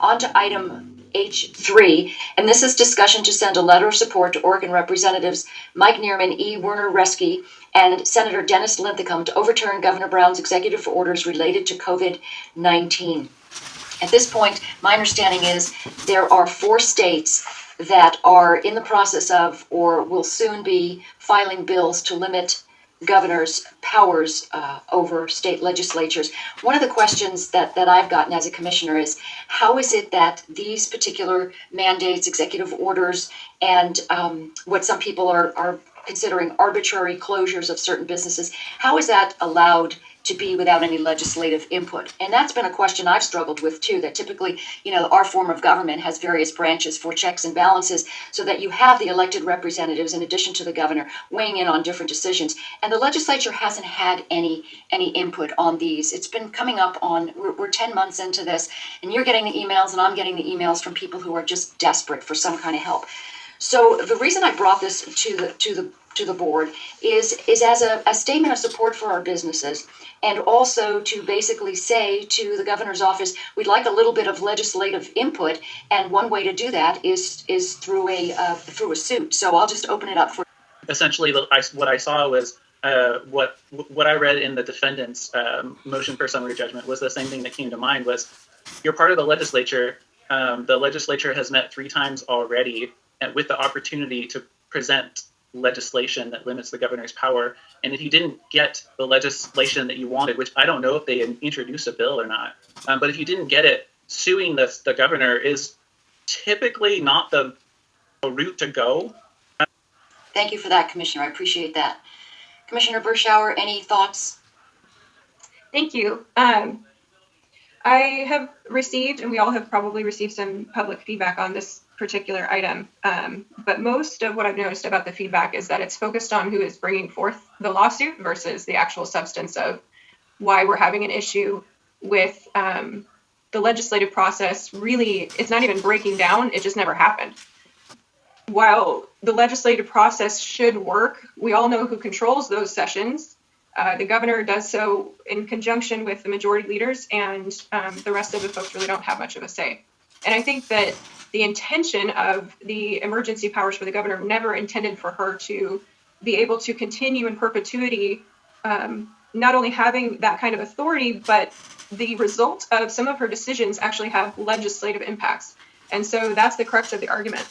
On to item H3, and this is discussion to send a letter of support to Oregon Representatives Mike Neerman, E. Werner Reske, and Senator Dennis Linthicum to overturn Governor Brown's executive orders related to COVID-19. At this point, my understanding is there are 4 states that are in the process of or will soon be filing bills to limit governors' powers over state legislatures. One of the questions that I've gotten as a commissioner is, how is it that these particular mandates, executive orders, and what some people are considering arbitrary closures of certain businesses, how is that allowed to be without any legislative input? And that's been a question I've struggled with too, that typically, our form of government has various branches for checks and balances so that you have the elected representatives in addition to the governor weighing in on different decisions. And the legislature hasn't had any input on these. It's been coming up on, we're 10 months into this, and you're getting the emails and I'm getting the emails from people who are just desperate for some kind of help. So the reason I brought this to the board is as a statement of support for our businesses, and also to basically say to the governor's office, we'd like a little bit of legislative input, and one way to do that is through a suit. So I'll just open it up for. Essentially, what I saw was what I read in the defendant's motion for summary judgment was the same thing that came to mind. Was you're part of the legislature. The legislature has met 3 times already, and with the opportunity to present legislation that limits the governor's power. And if you didn't get the legislation that you wanted, which I don't know if they introduced a bill or not, but if you didn't get it, suing the governor is typically not the route to go. Thank you for that, Commissioner. I appreciate that. Commissioner Berschauer, any thoughts? Thank you. I have received, and we all have probably received, some public feedback on this particular item. But most of what I've noticed about the feedback is that it's focused on who is bringing forth the lawsuit versus the actual substance of why we're having an issue with the legislative process. Really, it's not even breaking down. It just never happened. While the legislative process should work, we all know who controls those sessions. The governor does so in conjunction with the majority leaders, and the rest of the folks really don't have much of a say. And I think that the intention of the emergency powers for the governor never intended for her to be able to continue in perpetuity, not only having that kind of authority, but the result of some of her decisions actually have legislative impacts. And so that's the crux of the argument.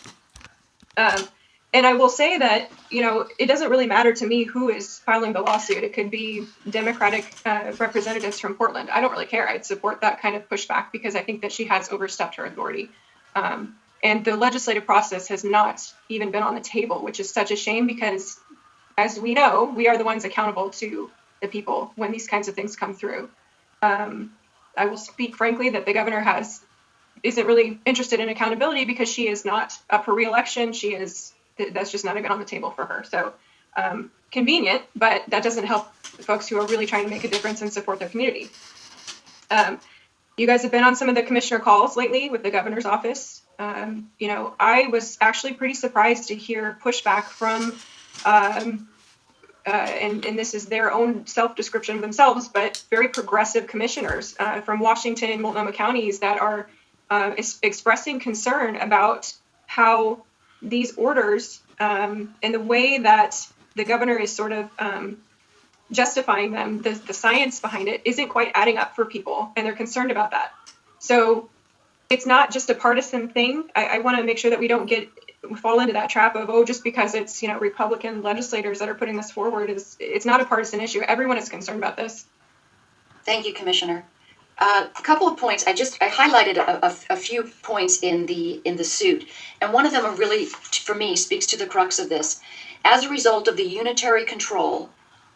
And I will say that, it doesn't really matter to me who is filing the lawsuit. It could be Democratic representatives from Portland. I don't really care. I'd support that kind of pushback because I think that she has overstepped her authority. And the legislative process has not even been on the table, which is such a shame because, as we know, we are the ones accountable to the people when these kinds of things come through. I will speak frankly that the governor isn't really interested in accountability because she is not up for re-election. That's just not even on the table for her. So convenient, but that doesn't help folks who are really trying to make a difference and support their community. You guys have been on some of the commissioner calls lately with the governor's office. I was actually pretty surprised to hear pushback from, and this is their own self-description of themselves, but very progressive commissioners from Washington and Multnomah counties that are expressing concern about how these orders and the way that the governor is sort of justifying them, the science behind it isn't quite adding up for people, and they're concerned about that. So it's not just a partisan thing. I want to make sure that we don't fall into that trap of, just because it's Republican legislators that are putting this forward, it's not a partisan issue. Everyone is concerned about this. Thank you, Commissioner. A couple of points. I highlighted a few points in the suit, and one of them really, for me, speaks to the crux of this. As a result of the unitary control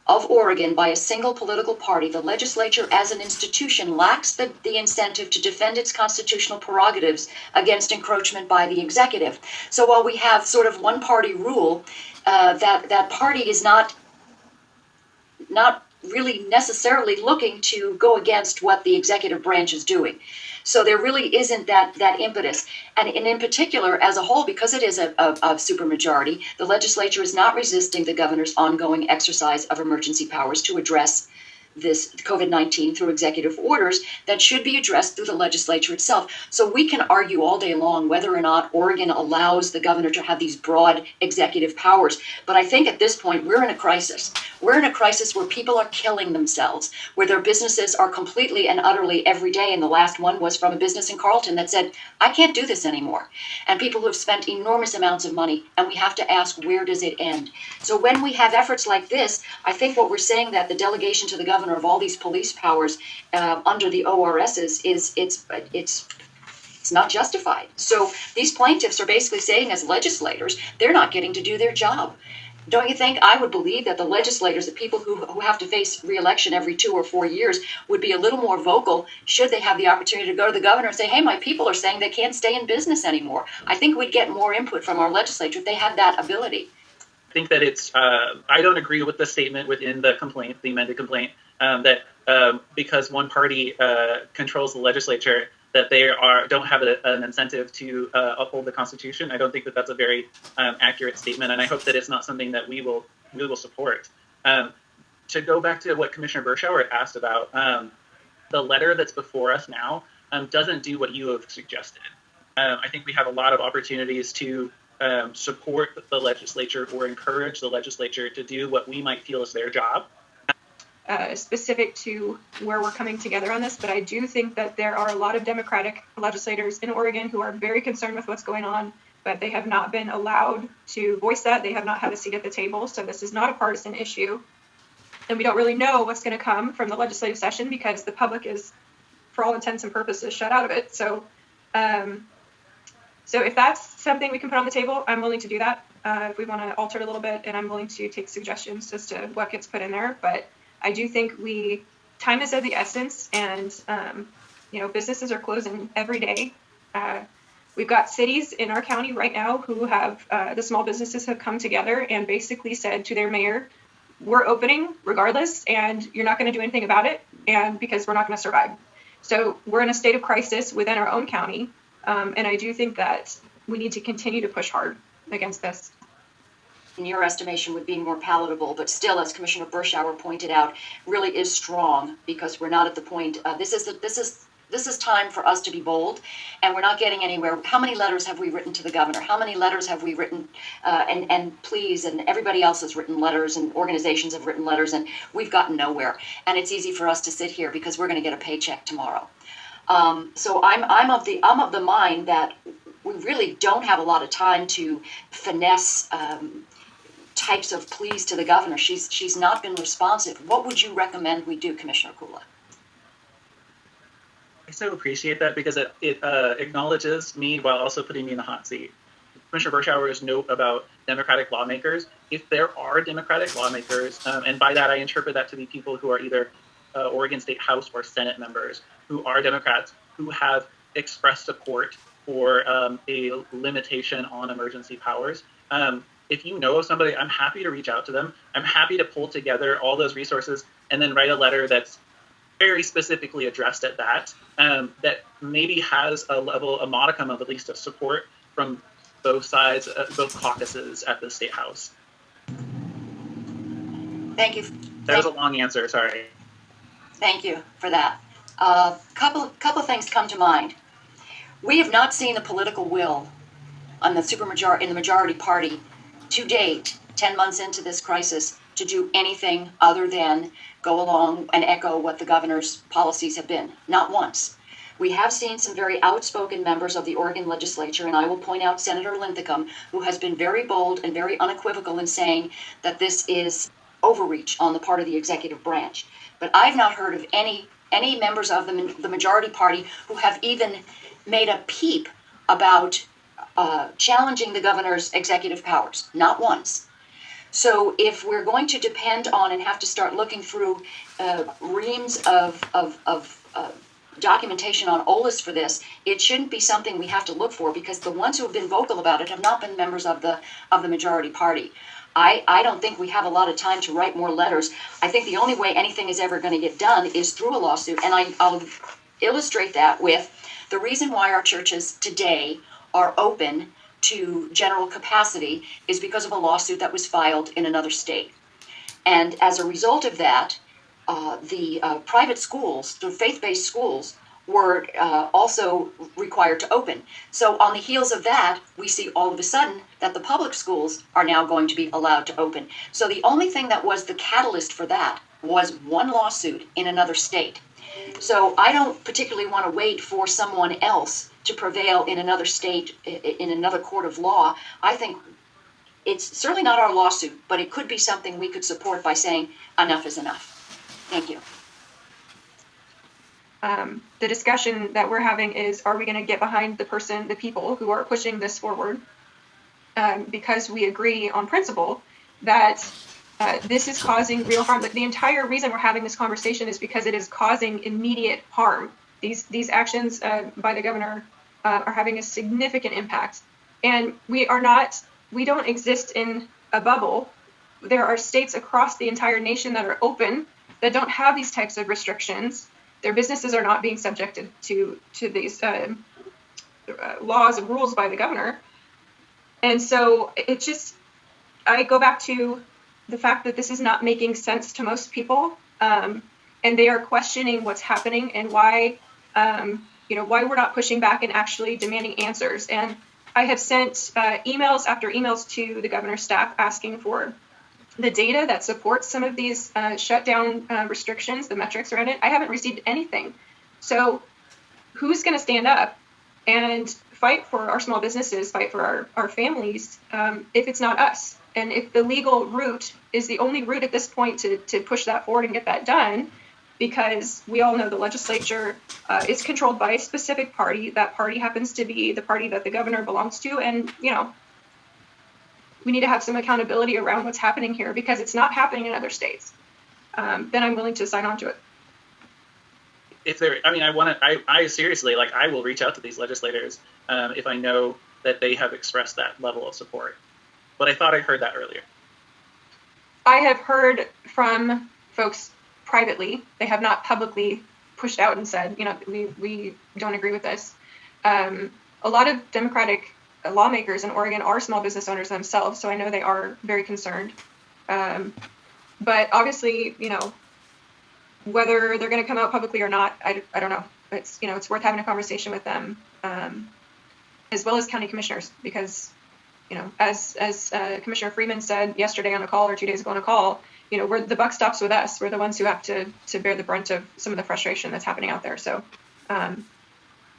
of Oregon by a single political party, the legislature as an institution lacks the incentive to defend its constitutional prerogatives against encroachment by the executive. So while we have sort of one party rule, that party is not really necessarily looking to go against what the executive branch is doing. So there really isn't that impetus. And in particular, as a whole, because it is a supermajority, the legislature is not resisting the governor's ongoing exercise of emergency powers to address this COVID-19 through executive orders that should be addressed through the legislature itself. So we can argue all day long whether or not Oregon allows the governor to have these broad executive powers. But I think at this point, we're in a crisis. We're in a crisis where people are killing themselves, where their businesses are completely and utterly every day. And the last one was from a business in Carlton that said, I can't do this anymore. And people who have spent enormous amounts of money, and we have to ask, where does it end? So when we have efforts like this, I think what we're saying that the delegation to the governor of all these police powers under the ORSs it's not justified. So these plaintiffs are basically saying, as legislators, they're not getting to do their job. Don't you think? I would believe that the legislators, the people who have to face re-election every 2 or 4 years, would be a little more vocal should they have the opportunity to go to the governor and say, hey, my people are saying they can't stay in business anymore. I think we'd get more input from our legislature if they had that ability. I think that it's, I don't agree with the statement within the complaint, the amended complaint, that because one party controls the legislature, that they don't have an incentive to uphold the Constitution. I don't think that that's a very accurate statement, and I hope that it's not something that we will support. To go back to what Commissioner Berschauer asked about, the letter that's before us now doesn't do what you have suggested. I think we have a lot of opportunities to support the legislature or encourage the legislature to do what we might feel is their job. Specific to where we're coming together on this, but I do think that there are a lot of Democratic legislators in Oregon who are very concerned with what's going on, but they have not been allowed to voice that. They have not had a seat at the table, so this is not a partisan issue. And we don't really know what's going to come from the legislative session because the public is, for all intents and purposes, shut out of it. So if that's something we can put on the table, I'm willing to do that. If we want to alter it a little bit, and I'm willing to take suggestions as to what gets put in there. But I do think time is of the essence, and businesses are closing every day. We've got cities in our county right now who have the small businesses have come together and basically said to their mayor, we're opening regardless, and you're not going to do anything about it, and because we're not going to survive. So we're in a state of crisis within our own county, and I do think that we need to continue to push hard against this. In your estimation, would be more palatable, but still, as Commissioner Berschauer pointed out, really is strong because we're not at the point. This is time for us to be bold, and we're not getting anywhere. How many letters have we written to the governor? How many letters have we written? And please, and everybody else has written letters, and organizations have written letters, and we've gotten nowhere. And it's easy for us to sit here because we're going to get a paycheck tomorrow. So I'm of the mind that we really don't have a lot of time to finesse types of pleas to the governor. She's not been responsive. What would you recommend we do, Commissioner Kula? I so appreciate that because it acknowledges me while also putting me in the hot seat. Commissioner Berschauer's note about Democratic lawmakers, if there are Democratic lawmakers, and by that I interpret that to be people who are either Oregon State House or Senate members who are Democrats who have expressed support for a limitation on emergency powers, if you know of somebody, I'm happy to reach out to them. I'm happy to pull together all those resources and then write a letter that's very specifically addressed at that, that maybe has a modicum of at least of support from both sides, both caucuses at the State House. Thank you. That was a long answer, sorry. Thank you for that. Couple things come to mind. We have not seen the political will on the in the majority party to date, 10 months into this crisis, to do anything other than go along and echo what the governor's policies have been. Not once. We have seen some very outspoken members of the Oregon legislature, and I will point out Senator Linthicum, who has been very bold and very unequivocal in saying that this is overreach on the part of the executive branch. But I've not heard of any members of the majority party who have even made a peep about challenging the governor's executive powers. Not once. So if we're going to depend on and have to start looking through reams of documentation on OLAS for this, it shouldn't be something we have to look for because the ones who have been vocal about it have not been members of the majority party. I don't think we have a lot of time to write more letters. I think the only way anything is ever going to get done is through a lawsuit, and I'll illustrate that with the reason why our churches today are open to general capacity is because of a lawsuit that was filed in another state. And as a result of that, private schools, the faith-based schools, were also required to open. So on the heels of that, we see all of a sudden that the public schools are now going to be allowed to open. So the only thing that was the catalyst for that was one lawsuit in another state. So I don't particularly want to wait for someone else to prevail in another state, in another court of law. I think it's certainly not our lawsuit, but it could be something we could support by saying enough is enough. Thank you. The discussion that we're having is, are we going to get behind the people who are pushing this forward? Because we agree on principle that this is causing real harm. But the entire reason we're having this conversation is because it is causing immediate harm. These actions by the governor are having a significant impact. And we don't exist in a bubble. There are states across the entire nation that are open that don't have these types of restrictions. Their businesses are not being subjected to these laws and rules by the governor. And so I go back to the fact that this is not making sense to most people. And they are questioning what's happening and why we're not pushing back and actually demanding answers. And I have sent emails after emails to the governor's staff asking for the data that supports some of these shutdown restrictions, the metrics around it. I haven't received anything. So who's going to stand up and fight for our small businesses, fight for our families, if it's not us? And if the legal route is the only route at this point to push that forward and get that done, because we all know the legislature is controlled by a specific party. That party happens to be the party that the governor belongs to. And, we need to have some accountability around what's happening here, because it's not happening in other states. Then I'm willing to sign on to it. I seriously, I will reach out to these legislators if I know that they have expressed that level of support. But I thought I heard that earlier. I have heard from folks privately. They have not publicly pushed out and said, we don't agree with this. A lot of Democratic lawmakers in Oregon are small business owners themselves, so I know they are very concerned. But obviously, whether they're going to come out publicly or not, I don't know. It's worth having a conversation with them, as well as county commissioners, because as Commissioner Freeman said yesterday on a call or 2 days ago on a call, the buck stops with us. We're the ones who have to bear the brunt of some of the frustration that's happening out there. So,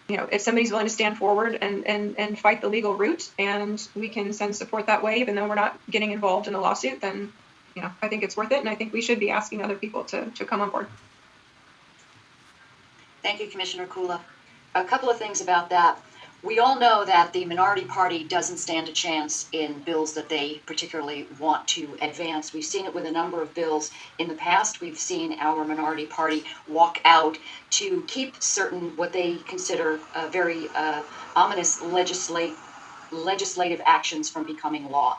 if somebody's willing to stand forward and fight the legal route, and we can send support that way, even though we're not getting involved in the lawsuit, then, I think it's worth it. And I think we should be asking other people to come on board. Thank you, Commissioner Kula. A couple of things about that. We all know that the minority party doesn't stand a chance in bills that they particularly want to advance. We've seen it with a number of bills in the past. We've seen our minority party walk out to keep certain what they consider very ominous legislative actions from becoming law.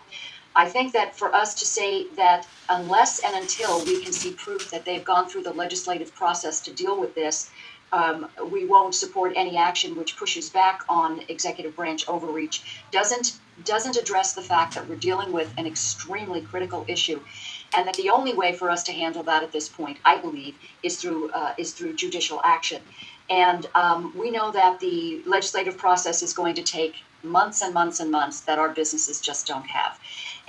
I think that for us to say that unless and until we can see proof that they've gone through the legislative process to deal with this, we won't support any action which pushes back on executive branch overreach, doesn't address the fact that we're dealing with an extremely critical issue, and that the only way for us to handle that at this point, I believe, is through judicial action. And we know that the legislative process is going to take months and months and months that our businesses just don't have.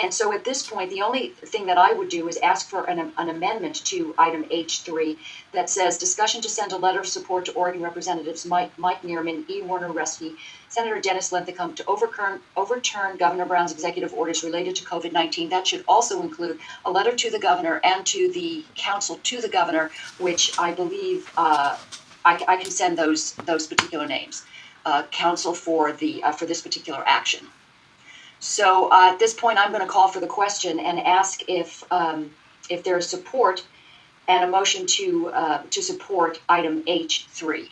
And so at this point, the only thing that I would do is ask for an amendment to item H3 that says discussion to send a letter of support to Oregon Representatives Mike Neerman, E. Werner Reske, Senator Dennis Linthicum to overturn Governor Brown's executive orders related to COVID-19. That should also include a letter to the governor and to the council to the governor, which I believe I can send those particular names. Council for this particular action. So at this point, I'm going to call for the question and ask if there is support and a motion to support item H3.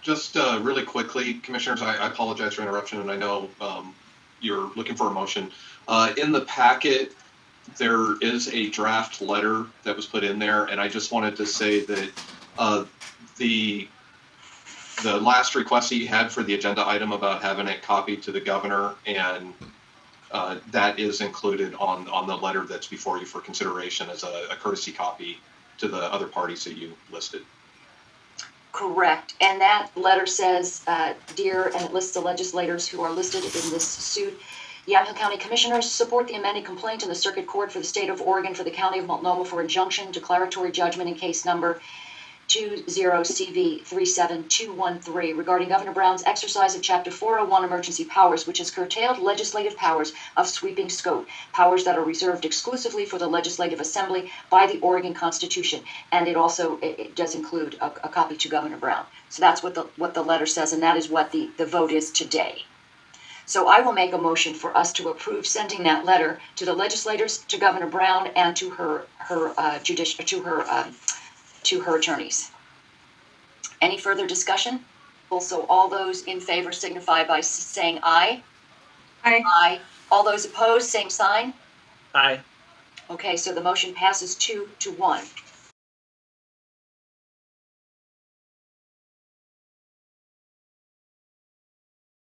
Just really quickly, Commissioners, I apologize for interruption, and I know you're looking for a motion. In the packet, there is a draft letter that was put in there, and I just wanted to say that the last request that you had for the agenda item about having it copied to the governor and that is included on the letter that's before you for consideration as a courtesy copy to the other parties that you listed. Correct. And that letter says, dear, and it lists the legislators who are listed in this suit. Yamhill County Commissioners support the amended complaint in the Circuit Court for the State of Oregon for the County of Multnomah for injunction, declaratory judgment in case number 20CV37213 regarding Governor Brown's exercise of Chapter 401 emergency powers, which has curtailed legislative powers of sweeping scope, powers that are reserved exclusively for the Legislative Assembly by the Oregon Constitution. And it does include a copy to Governor Brown. So that's what the letter says, and that is what the vote is today. So I will make a motion for us to approve sending that letter to the legislators, to Governor Brown, and to her attorneys. Any further discussion? Also, all those in favor signify by saying aye. Aye. Aye. All those opposed, same sign. Aye. Okay, so the motion passes 2-1.